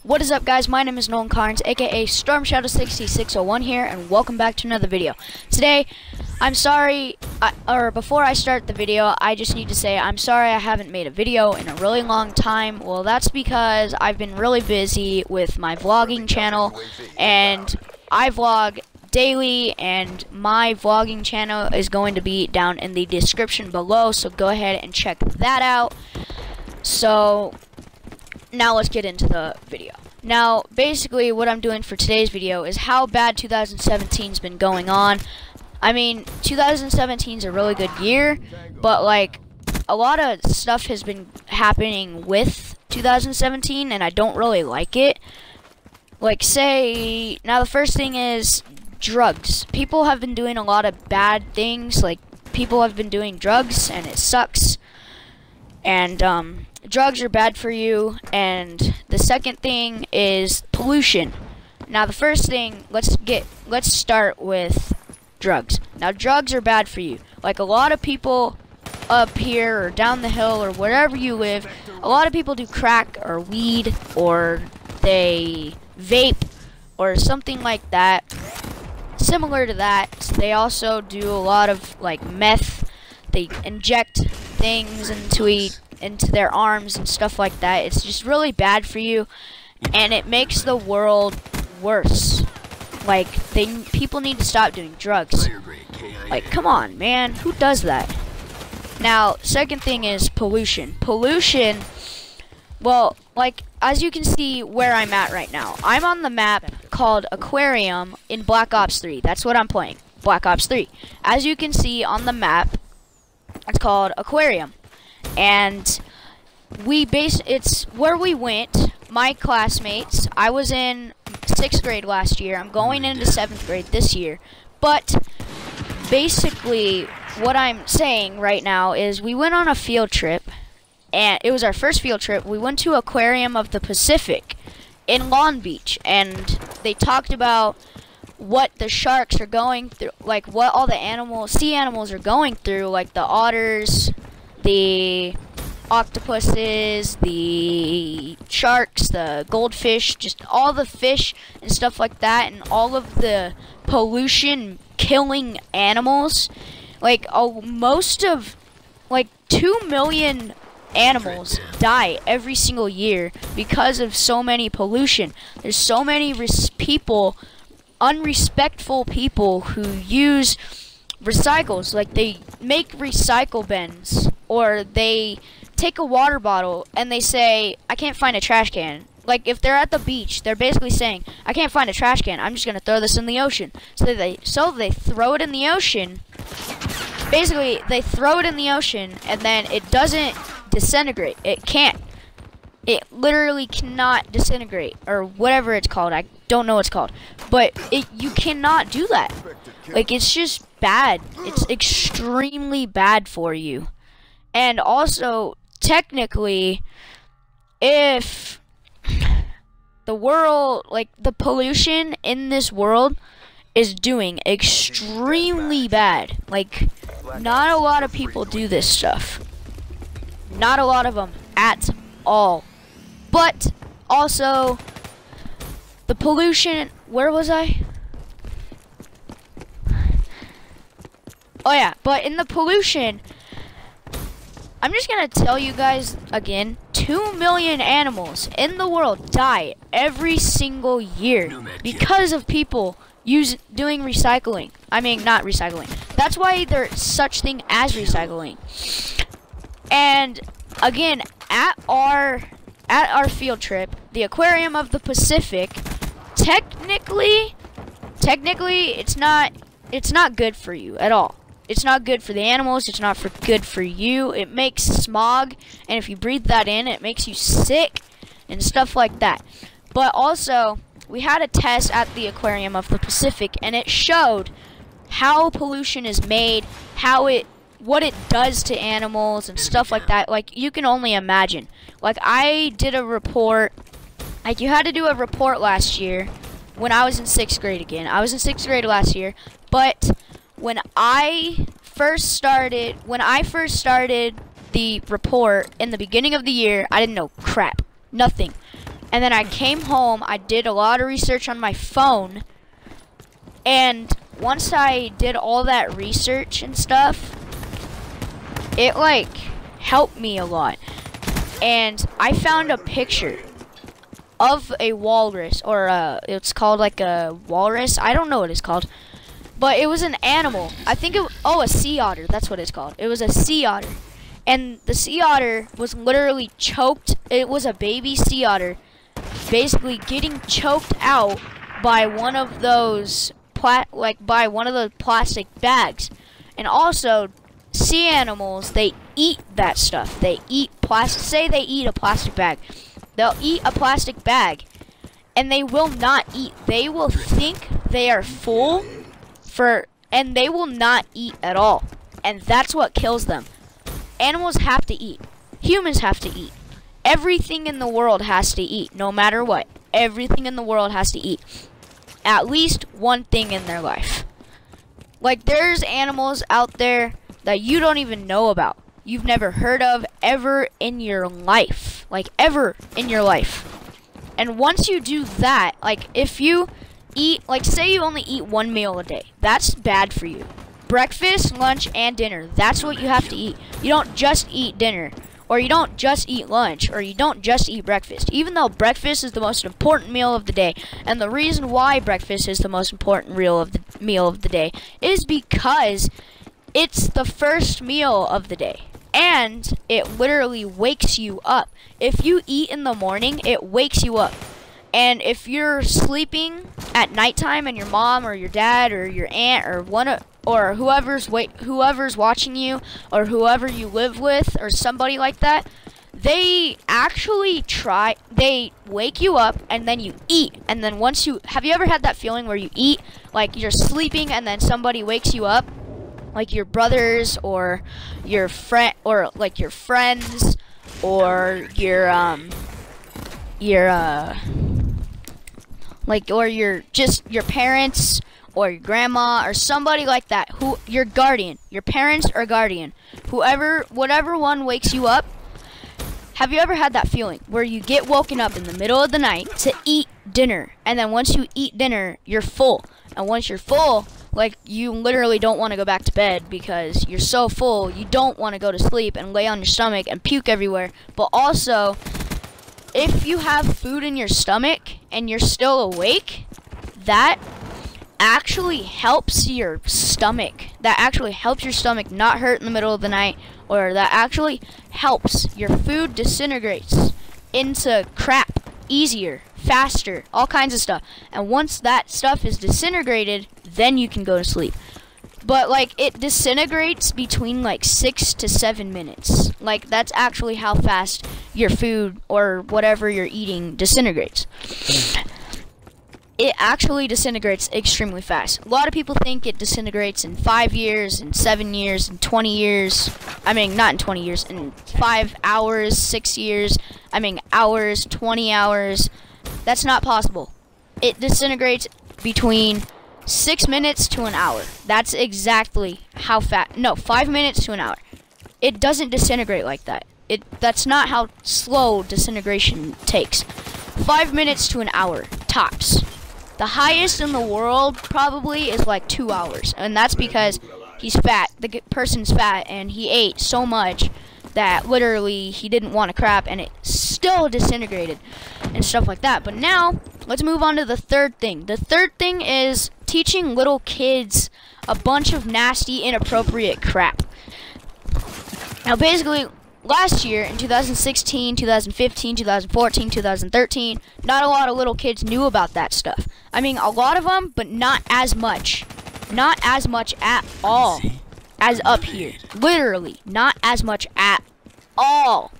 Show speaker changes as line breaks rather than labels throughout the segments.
What is up, guys? My name is Nolan Carnes, aka Storm Shadow 6601 here, and welcome back to another video. Today, I'm sorry, before I start the video, I just need to say I'm sorry I haven't made a video in a really long time. Well, that's because I've been really busy with my vlogging channel, and I vlog daily, and my vlogging channel is going to be down in the description below, so go ahead and check that out. So now let's get into the video. Now, basically what I'm doing for today's video is how bad 2017's been going on. I mean, 2017's a really good year, but like a lot of stuff has been happening with 2017 and I don't really like it. Like, say, now the first thing is drugs. People have been doing a lot of bad things. Like, people have been doing drugs and it sucks. And drugs are bad for you. And the second thing is pollution. Now the first thing, let's start with drugs. Now drugs are bad for you. Like, a lot of people up here or down the hill or wherever you live, a lot of people do crack or weed, or they vape or something like that. Similar to that, they also do a lot of like meth. They inject things into their arms and stuff like that. It's just really bad for you, and it makes the world worse. Like, people need to stop doing drugs. Like, come on, man, who does that? Now, second thing is pollution. Pollution, well, like, as you can see where I'm at right now, I'm on the map called Aquarium in Black Ops 3. That's what I'm playing, Black Ops 3. As you can see on the map, it's called Aquarium, and it's where we went. My classmates, I was in 6th grade last year. I'm going into 7th grade this year. But basically, what I'm saying right now is we went on a field trip, and it was our first field trip. We went to Aquarium of the Pacific in Long Beach, and they talked about what the sharks are going through, like what all the sea animals are going through, like the otters, the octopuses, the sharks, the goldfish, just all the fish and stuff like that, and all of the pollution killing animals. Like, most of, like, 2 million animals die every single year because of so many pollution. There's so many unrespectful people who use recycles. Like, they make recycle bins, or they take a water bottle and they say, I can't find a trash can. Like, if they're at the beach, they're basically saying, I can't find a trash can, I'm just gonna throw this in the ocean. So they throw it in the ocean. Basically, they throw it in the ocean, and then it doesn't disintegrate. It can't. It literally cannot disintegrate, or whatever it's called. I don't know what it's called. But you cannot do that. Like, it's just bad. It's extremely bad for you. And also, technically, if the world, like, the pollution in this world is doing extremely bad. Like, not a lot of people do this stuff. Not a lot of them at all. But also, the pollution, where was I? Oh yeah, but in the pollution, I'm just gonna tell you guys again, 2 million animals in the world die every single year because of people doing recycling. I mean, not recycling. That's why there's such thing as recycling. And again, at our field trip, the Aquarium of the Pacific, technically it's not good for you at all. It's not good for the animals, it's not good for you. It makes smog, and if you breathe that in, it makes you sick and stuff like that. But also, we had a test at the Aquarium of the Pacific, and it showed how pollution is made, what it does to animals and stuff like that. Like, you can only imagine. Like, I did a report, like, you had to do a report last year when I was in 6th grade again. I was in 6th grade last year, but when I first started the report in the beginning of the year, I didn't know crap. Nothing. And then I came home, I did a lot of research on my phone, and once I did all that research and stuff, it like helped me a lot. And I found a picture of a walrus, or it's called like a walrus. I don't know what it's called, but it was an animal. I think a sea otter. That's what it's called. It was a sea otter, and the sea otter was literally choked. It was a baby sea otter, basically getting choked out by one of those by one of the plastic bags. And also, sea animals, they eat that stuff. They eat plastic. Say they eat a plastic bag. They'll eat a plastic bag, and they will not eat. They will think they are full, and they will not eat at all. And that's what kills them. Animals have to eat. Humans have to eat. Everything in the world has to eat, no matter what. Everything in the world has to eat at least one thing in their life. Like, there's animals out there that you don't even know about. You've never heard of ever in your life. Like, ever in your life. And once you do that, like, if you eat, like, say you only eat one meal a day, that's bad for you. Breakfast, lunch, and dinner, that's what you have to eat. You don't just eat dinner, or you don't just eat lunch, or you don't just eat breakfast. Even though breakfast is the most important meal of the day, and the reason why breakfast is the most important meal of the day is because it's the first meal of the day, and it literally wakes you up. If you eat in the morning, it wakes you up. And if you're sleeping at nighttime and your mom or your dad or your aunt or whoever's watching you or whoever you live with or somebody like that, they actually they wake you up and then you eat. And then have you ever had that feeling where you eat, like you're sleeping and then somebody wakes you up? Like your brothers or your friend, or like your friends, or your parents or your grandma or somebody like that, who your guardian, your parents or guardian, whatever one wakes you up. Have you ever had that feeling where you get woken up in the middle of the night to eat dinner, and then once you eat dinner, you're full, and once you're full, like, you literally don't want to go back to bed because you're so full, you don't want to go to sleep and lay on your stomach and puke everywhere. But also, if you have food in your stomach and you're still awake, that actually helps your stomach. That actually helps your stomach not hurt in the middle of the night, or that actually helps your food disintegrates into crap easier, faster, all kinds of stuff. And once that stuff is disintegrated, then you can go to sleep. But like, it disintegrates between like 6 to 7 minutes. Like, that's actually how fast your food or whatever you're eating disintegrates. It actually disintegrates extremely fast. A lot of people think it disintegrates in 5 years, in 7 years, in 20 years. I mean, not in 20 years, in 5 hours, 6 years. I mean, hours, 20 hours. That's not possible. It disintegrates between 6 minutes to an hour. That's exactly how fast. No, 5 minutes to an hour. It doesn't disintegrate like that. That's not how slow disintegration takes. 5 minutes to an hour, tops. The highest in the world probably is like 2 hours, and that's because he's fat. The person's fat, and he ate so much that literally he didn't want to crap, and it still disintegrated and stuff like that. But now, let's move on to the third thing. The third thing is teaching little kids a bunch of nasty, inappropriate crap. Now, basically, last year, in 2016, 2015, 2014, 2013, not a lot of little kids knew about that stuff. I mean, a lot of them, but not as much. Not as much at all as up here. Literally, not as much at all.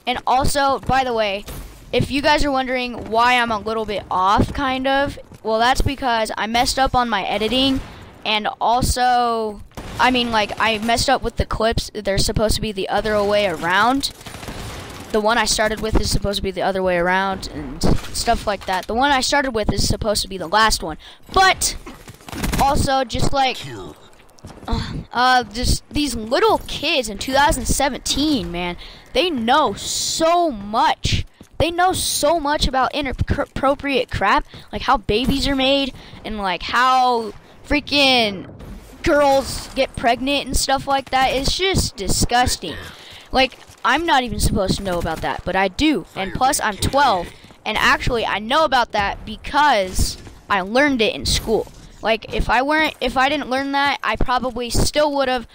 And also, by the way, if you guys are wondering why I'm a little bit off, kind of, well, that's because I messed up on my editing, and also, I mean, like, I messed up with the clips. They're supposed to be the other way around. The one I started with is supposed to be the other way around, and stuff like that. The one I started with is supposed to be the last one. But also, just like, just these little kids in 2017, man, they know so much. they know so much about inappropriate crap, like how babies are made and like how freaking girls get pregnant and stuff like that. It's just disgusting. Like, I'm not even supposed to know about that, but I do. And plus, I'm 12, and actually, I know about that because I learned it in school. Like, if I didn't learn that, I probably still would have.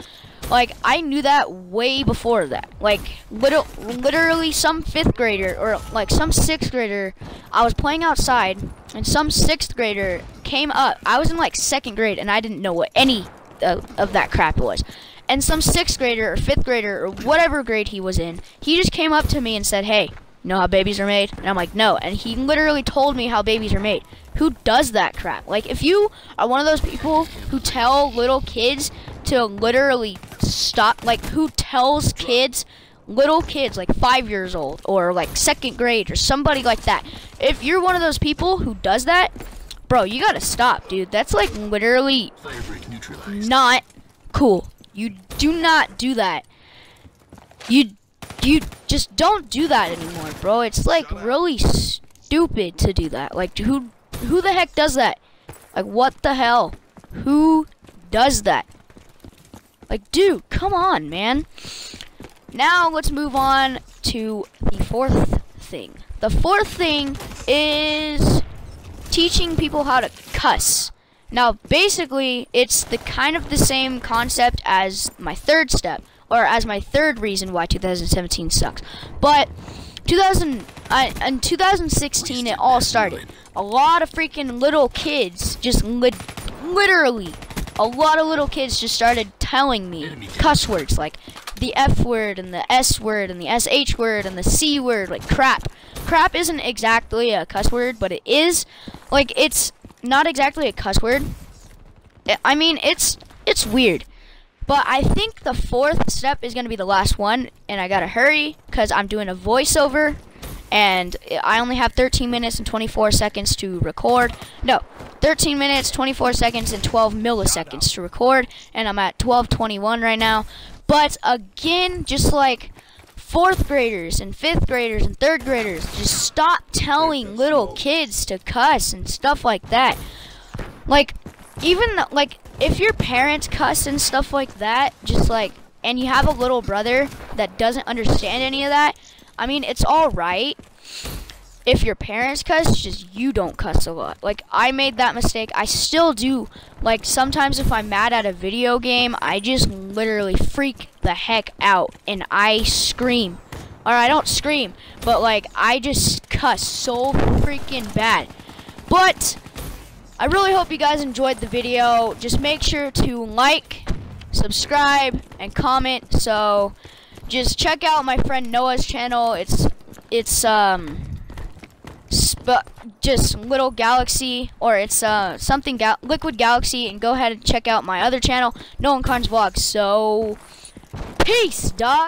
Like, I knew that way before that. Like, literally some 5th grader or like some 6th grader, I was playing outside, and some 6th grader came up. I was in like 2nd grade, and I didn't know what any of that crap was. And some 6th grader or 5th grader or whatever grade he was in, he just came up to me and said, "Hey, you know how babies are made?" And I'm like, "No." And he literally told me how babies are made. Who does that crap? Like, if you are one of those people who tell little kids to literally stop, like, who tells little kids like 5 years old or like 2nd grade or somebody like that, if you're one of those people who does that, bro, you gotta stop, dude. That's like literally not cool. You do not do that. You just don't do that anymore, bro. It's like really stupid to do that. Like, who the heck does that? Like, what the hell? Who does that? Like, dude, come on, man. Now let's move on to the 4th thing. The 4th thing is teaching people how to cuss. Now, basically, it's the kind of the same concept as my 3rd step, or as my 3rd reason why 2017 sucks. But in 2016, it all started. A lot of freaking little kids, just literally, a lot of little kids just started telling me cuss words, like the F word, and the S word, and the SH word, and the C word, like crap. Crap isn't exactly a cuss word, but it is. Like, it's not exactly a cuss word. I mean, it's weird. But I think the 4th step is going to be the last one, and I gotta hurry because I'm doing a voiceover, and I only have 13 minutes and 24 seconds to record. No, 13 minutes, 24 seconds, and 12 milliseconds to record, and I'm at 12:21 right now. But again, just like 4th graders and 5th graders and 3rd graders, just stop telling little kids to cuss and stuff like that. Like, even like, if your parents cuss and stuff like that, just like, and you have a little brother that doesn't understand any of that, I mean, it's alright if your parents cuss, just you don't cuss a lot. Like, I made that mistake. I still do. Like, sometimes if I'm mad at a video game, I just literally freak the heck out and I scream. Or I don't scream, but like, I just cuss so freaking bad. But I really hope you guys enjoyed the video. Just make sure to like, subscribe, and comment. So just check out my friend Noah's channel. It's just Little Galaxy, or it's something Liquid Galaxy, and go ahead and check out my other channel, No One Carnes Vlogs. So peace, dog.